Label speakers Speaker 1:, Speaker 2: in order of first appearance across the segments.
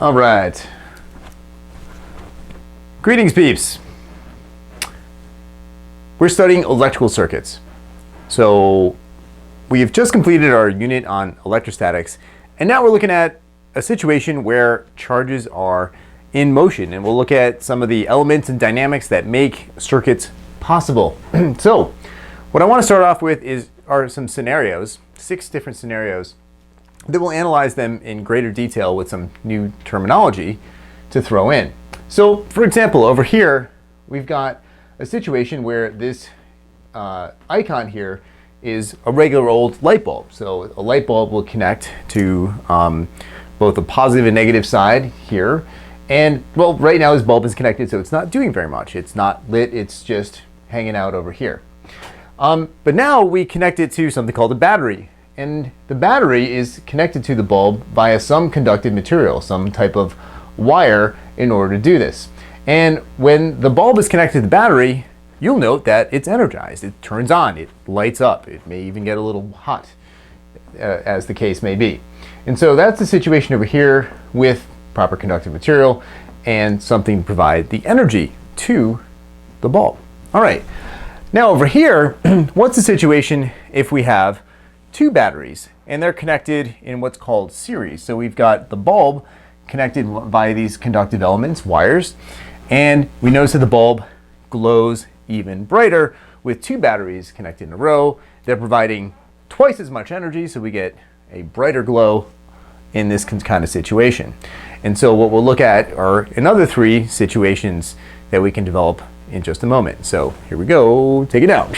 Speaker 1: All right. Greetings, peeps. We're studying electrical circuits. So we've just completed our unit on electrostatics, and now we're looking at a situation where charges are in motion, and we'll look at some of the elements and dynamics that make circuits possible. So what I want to start off with are some scenarios, 6 different scenarios, that we'll analyze them in greater detail with some new terminology to throw in. So for example, over here we've got a situation where this icon here is a regular old light bulb. So a light bulb will connect to both the positive and negative side here. And well, right now this bulb is connected, so it's not doing very much. It's not lit, it's just hanging out over here. But now we connect it to something called a battery. And the battery is connected to the bulb via some conductive material, some type of wire in order to do this. And when the bulb is connected to the battery, you'll note that it's energized. It turns on, it lights up, it may even get a little hot, as the case may be. And so that's the situation over here with proper conductive material and something to provide the energy to the bulb. All right, now over here, what's the situation if we have 2 batteries and they're connected in what's called series? So we've got the bulb connected via these conductive elements, wires, and we notice that the bulb glows even brighter with 2 batteries connected in a row. They're providing twice as much energy, so we get a brighter glow in this kind of situation. And so what we'll look at are another 3 situations that we can develop in just a moment. So here we go, take it down.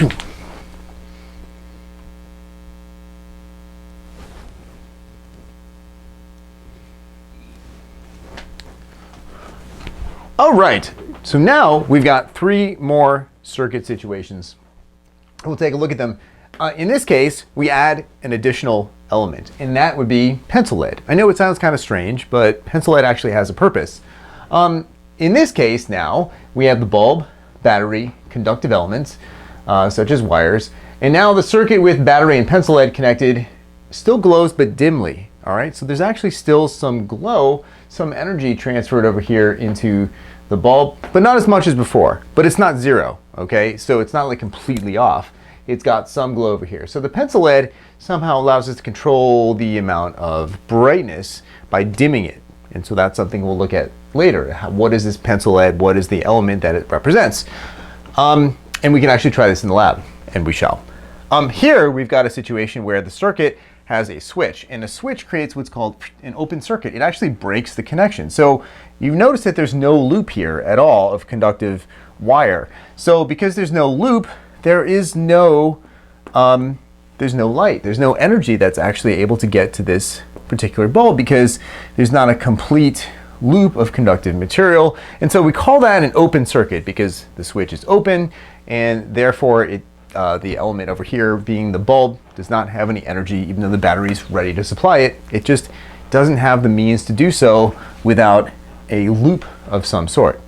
Speaker 1: All right, so now we've got 3 more circuit situations. We'll take a look at them. In this case, we add an additional element, and that would be pencil lead. I know it sounds kind of strange, but pencil lead actually has a purpose. In this case now, we have the bulb, battery, conductive elements, such as wires, and now the circuit with battery and pencil lead connected still glows, but dimly. All right, so there's actually still some glow, some energy transferred over here into the bulb, but not as much as before, but it's not zero, okay? So it's not like completely off. It's got some glow over here. So the pencil lead somehow allows us to control the amount of brightness by dimming it. And so that's something we'll look at later. What is this pencil lead? What is the element that it represents? And we can actually try this in the lab, and we shall. Here we've got a situation where the circuit has a switch, and a switch creates what's called an open circuit. It actually breaks the connection. So you've noticed that there's no loop here at all of conductive wire. So because there's no loop, there's no light, there's no energy that's actually able to get to this particular bulb because there's not a complete loop of conductive material. And so we call that an open circuit because the switch is open, and therefore the element over here being the bulb does not have any energy even though the battery is ready to supply it. It just doesn't have the means to do so without a loop of some sort.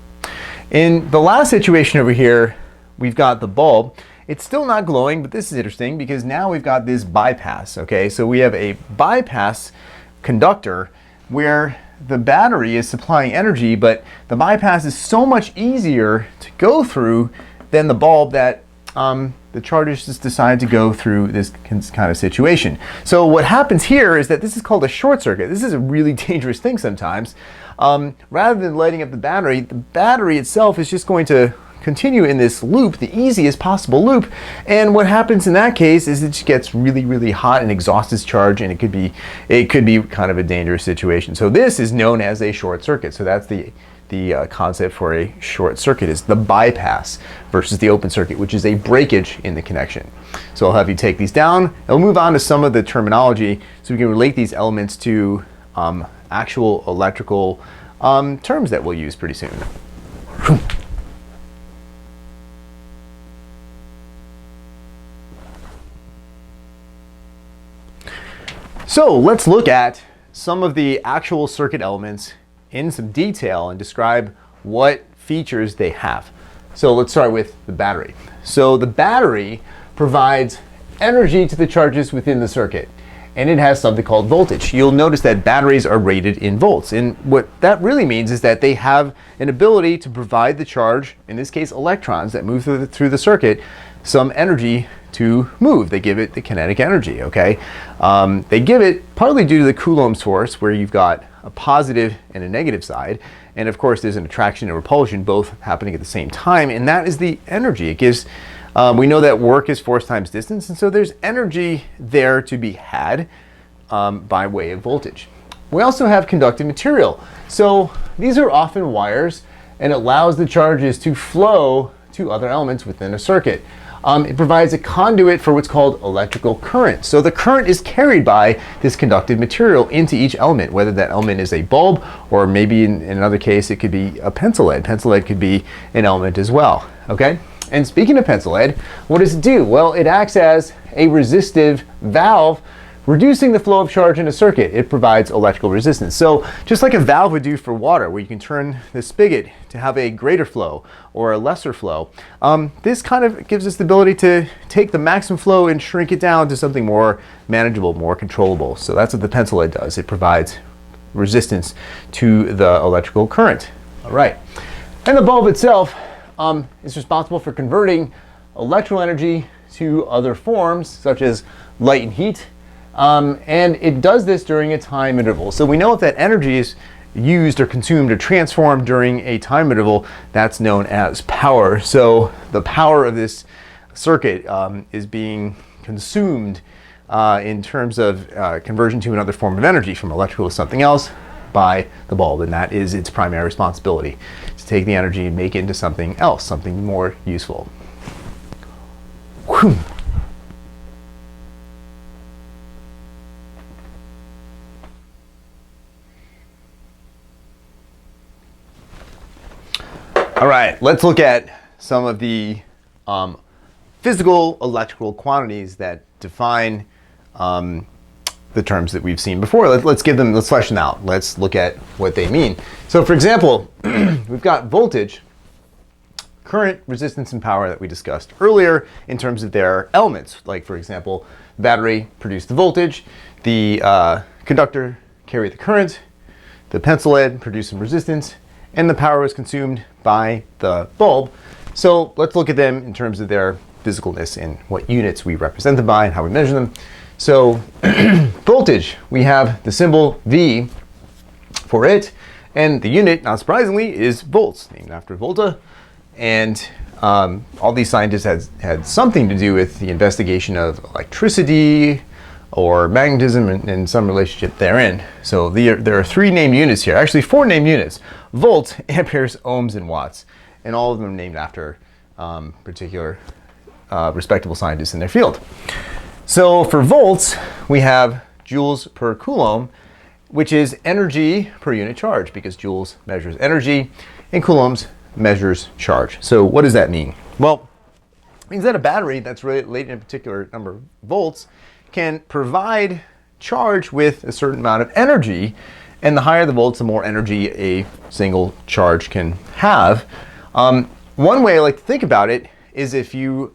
Speaker 1: In the last situation over here, we've got the bulb. It's still not glowing, but this is interesting because now we've got this bypass, okay? So we have a bypass conductor where the battery is supplying energy, but the bypass is so much easier to go through than the bulb that the charges just decide to go through this kind of situation. So what happens here is that this is called a short circuit. This is a really dangerous thing sometimes. Rather than lighting up the battery itself is just going to continue in this loop, the easiest possible loop. And what happens in that case is it just gets really, really hot and exhausts its charge, and it could be kind of a dangerous situation. So this is known as a short circuit. So that's the concept for a short circuit, is the bypass versus the open circuit, which is a breakage in the connection. So I'll have you take these down, and we'll move on to some of the terminology so we can relate these elements to actual electrical terms that we'll use pretty soon. So let's look at some of the actual circuit elements in some detail and describe what features they have. So let's start with the battery. So the battery provides energy to the charges within the circuit, and it has something called voltage. You'll notice that batteries are rated in volts, and what that really means is that they have an ability to provide the charge, in this case electrons that move through the circuit, some energy to move. They give it the kinetic energy, okay? They give it partly due to the Coulomb's force, where you've got a positive and a negative side, and of course there's an attraction and repulsion both happening at the same time, and that is the energy it gives. We know that work is force times distance, and so there's energy there to be had by way of voltage. We also have conductive material. So these are often wires, and it allows the charges to flow to other elements within a circuit. It provides a conduit for what's called electrical current. So the current is carried by this conductive material into each element, whether that element is a bulb, or maybe in another case it could be a pencil lead. Pencil lead could be an element as well, okay? And speaking of pencil lead, what does it do? Well, it acts as a resistive valve, reducing the flow of charge in a circuit. It provides electrical resistance. So just like a valve would do for water, where you can turn the spigot to have a greater flow or a lesser flow, this kind of gives us the ability to take the maximum flow and shrink it down to something more manageable, more controllable. So that's what the pencil lead does. It provides resistance to the electrical current. All right. And the bulb itself is responsible for converting electrical energy to other forms, such as light and heat. And it does this during a time interval. So we know if that energy is used or consumed or transformed during a time interval, that's known as power. So the power of this circuit is being consumed in terms of conversion to another form of energy, from electrical to something else, by the bulb, and that is its primary responsibility, to take the energy and make it into something else, something more useful. Whew. All right, let's look at some of the physical electrical quantities that define the terms that we've seen before. Let's flesh them out. Let's look at what they mean. So for example, we've got voltage, current, resistance, and power that we discussed earlier in terms of their elements. Like for example, the battery produced the voltage, the conductor carried the current, the pencil lead produced some resistance, and the power was consumed by the bulb. So let's look at them in terms of their physicalness and what units we represent them by and how we measure them. So voltage, we have the symbol V for it, and the unit, not surprisingly, is volts, named after Volta. And all these scientists had something to do with the investigation of electricity or magnetism and some relationship therein. So there are three named units here, actually four named units: volt, amperes, ohms, and watts. And all of them are named after particular respectable scientists in their field. So for volts, we have joules per coulomb, which is energy per unit charge, because joules measures energy and coulombs measures charge. So what does that mean? Well, it means that a battery that's rated in a particular number of volts can provide charge with a certain amount of energy, and the higher the volts, the more energy a single charge can have. One way I like to think about it is if you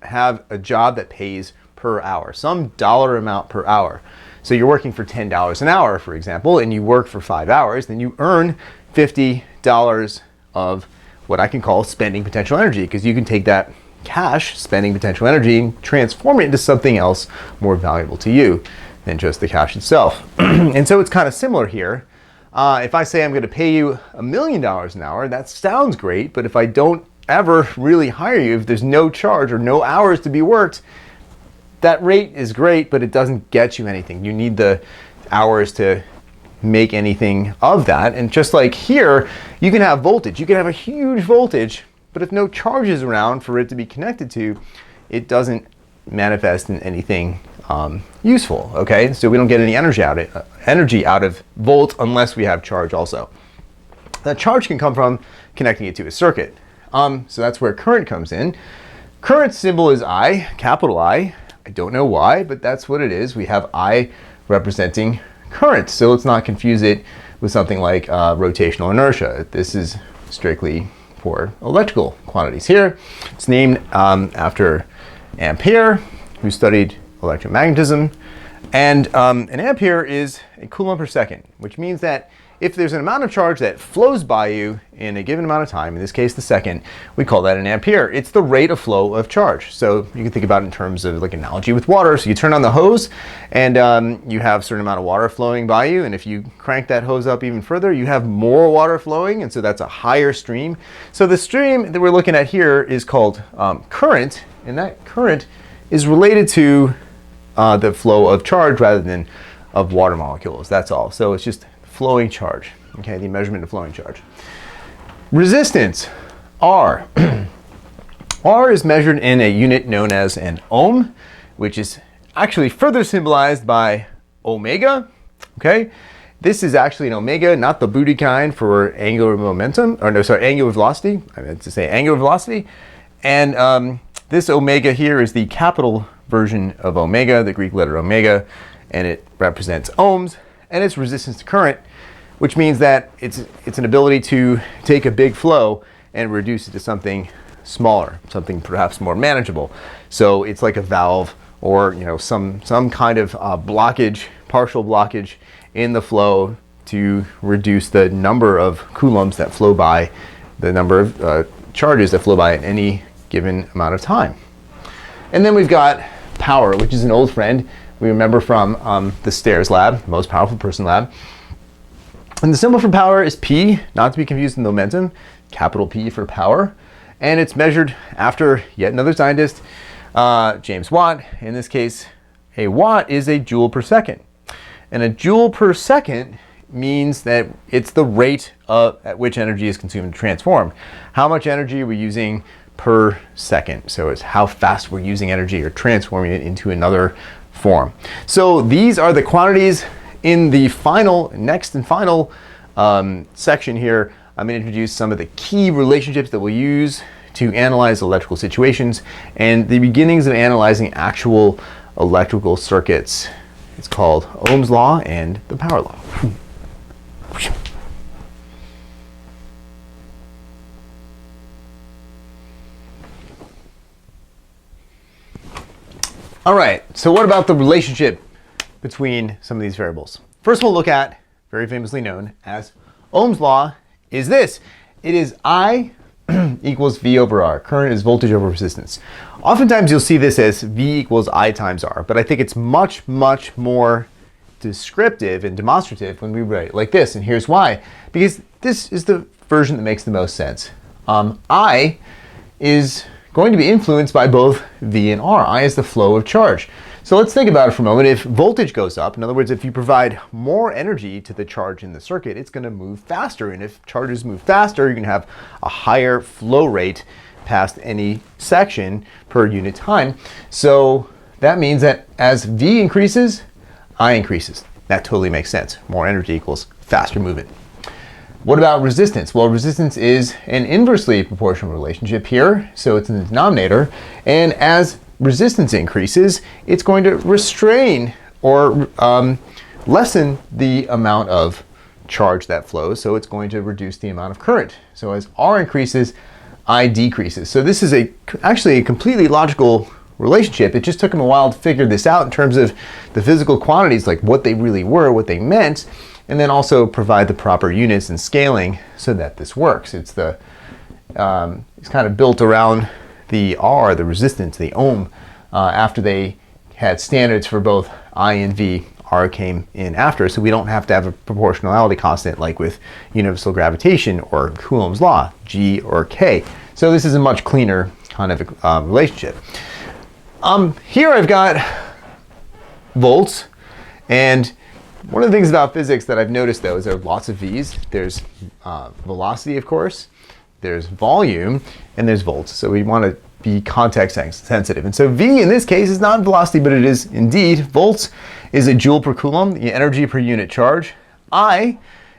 Speaker 1: have a job that pays per hour, some dollar amount per hour. So you're working for $10 an hour, for example, and you work for 5 hours, then you earn $50 of what I can call spending potential energy, because you can take that cash spending potential energy and transform it into something else more valuable to you than just the cash itself. And so it's kind of similar here. If I say I'm going to pay you $1 million an hour, that sounds great, but if I don't ever really hire you, if there's no charge or no hours to be worked, that rate is great, but it doesn't get you anything. You need the hours to make anything of that. And just like here, you can have voltage. You can have a huge voltage, but if no charge is around for it to be connected to, it doesn't manifest in anything useful, okay? So we don't get any energy out of volt unless we have charge also. That charge can come from connecting it to a circuit. So that's where current comes in. Current symbol is I, capital I. I don't know why, but that's what it is. We have I representing current. So let's not confuse it with something like rotational inertia. This is strictly for electrical quantities here. It's named after Ampere, who studied electromagnetism. And an ampere is a coulomb per second, which means that if there's an amount of charge that flows by you in a given amount of time, in this case the second, we call that an ampere. It's the rate of flow of charge. So you can think about it in terms of like analogy with water. So you turn on the hose and you have a certain amount of water flowing by you. And if you crank that hose up even further, you have more water flowing. And so that's a higher stream. So the stream that we're looking at here is called current. And that current is related to the flow of charge rather than of water molecules. That's all. So it's just flowing charge, okay, the measurement of flowing charge. Resistance, R. R is measured in a unit known as an ohm, which is actually further symbolized by omega, okay? This is actually an omega, not the booty kind for angular momentum, or no, sorry, angular velocity. I meant to say angular velocity. And this omega here is the capital version of omega, the Greek letter omega, and it represents ohms, and it's resistance to current, which means that it's an ability to take a big flow and reduce it to something smaller, something perhaps more manageable. So it's like a valve or some kind of blockage, partial blockage in the flow to reduce the number of coulombs that flow by, the number of charges that flow by at any given amount of time. And then we've got power, which is an old friend. We remember from the stairs lab, most powerful person lab. And the symbol for power is P, not to be confused with momentum, capital P for power. And it's measured after yet another scientist, James Watt. In this case, a watt is a joule per second. And a joule per second means that it's the rate at which energy is consumed and transformed. How much energy are we using per second? So it's how fast we're using energy or transforming it into another form. So these are the quantities. In the next and final section here, I'm going to introduce some of the key relationships that we'll use to analyze electrical situations and the beginnings of analyzing actual electrical circuits. It's called Ohm's Law and the power law. All right, so what about the relationship between some of these variables? First we'll look at, very famously known as Ohm's law, is this. It is I equals V over R. Current is voltage over resistance. Oftentimes you'll see this as V equals I times R, but I think it's much, much more descriptive and demonstrative when we write it like this, and here's why. Because this is the version that makes the most sense. I is going to be influenced by both V and R. I is the flow of charge. So let's think about it for a moment. If voltage goes up, in other words, if you provide more energy to the charge in the circuit, it's going to move faster. And if charges move faster, you're going to have a higher flow rate past any section per unit time. So that means that as V increases, I increases. That totally makes sense. More energy equals faster movement. What about resistance? Well, resistance is an inversely proportional relationship here. So it's in the denominator. And as resistance increases, it's going to restrain or lessen the amount of charge that flows. So it's going to reduce the amount of current. So as R increases, I decreases. So this is actually a completely logical relationship. It just took them a while to figure this out in terms of the physical quantities, like what they really were, what they meant, and then also provide the proper units and scaling so that this works. It's kind of built around the R, the resistance, the ohm, after they had standards for both I and V. R came in after, so we don't have to have a proportionality constant like with universal gravitation or Coulomb's law, G or K. So this is a much cleaner kind of relationship. Here I've got volts, and one of the things about physics that I've noticed though is there are lots of V's. There's velocity, of course, there's volume, and there's volts. So we want to be context sensitive. And so V in this case is not velocity, but it is indeed. Volts is a joule per coulomb, the energy per unit charge. I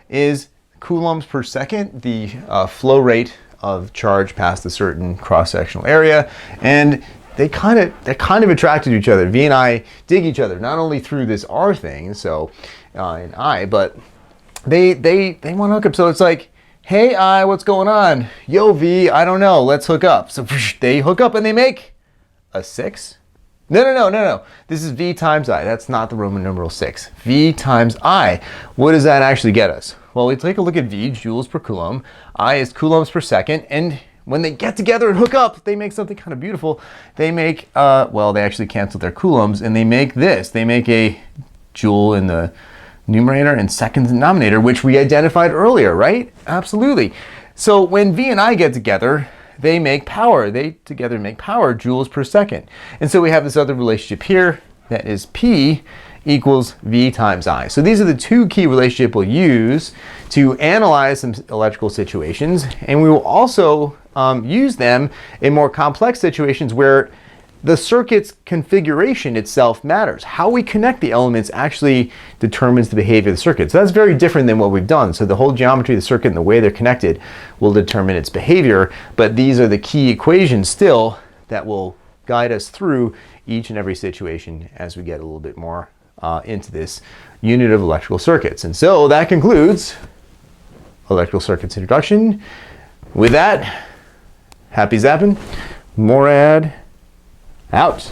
Speaker 1: is coulombs per second, the flow rate of charge past a certain cross-sectional area. And they're kind of attracted to each other. V and I dig each other, not only through this R thing, so in I, but they want to hook up. So it's like, hey I, what's going on? Yo V, I don't know, let's hook up. So they hook up and they make a 6? No. This is V times I. That's not the Roman numeral 6. V times I. What does that actually get us? Well, we take a look at V, joules per coulomb. I is coulombs per second. And when they get together and hook up, they make something kind of beautiful. They make, well, they actually cancel their coulombs, and they make this. They make a joule in the numerator and second denominator, which we identified earlier, right? Absolutely. So when V and I get together, they make power. They together make power, joules per second. And so we have this other relationship here that is P equals V times I. So these are the two key relationships we'll use to analyze some electrical situations. And we will also use them in more complex situations where the circuit's configuration itself matters. How we connect the elements actually determines the behavior of the circuit. So that's very different than what we've done. So the whole geometry of the circuit and the way they're connected will determine its behavior. But these are the key equations still that will guide us through each and every situation as we get a little bit more into this unit of electrical circuits. And so that concludes electrical circuits introduction. With that, happy zapping. Morad out.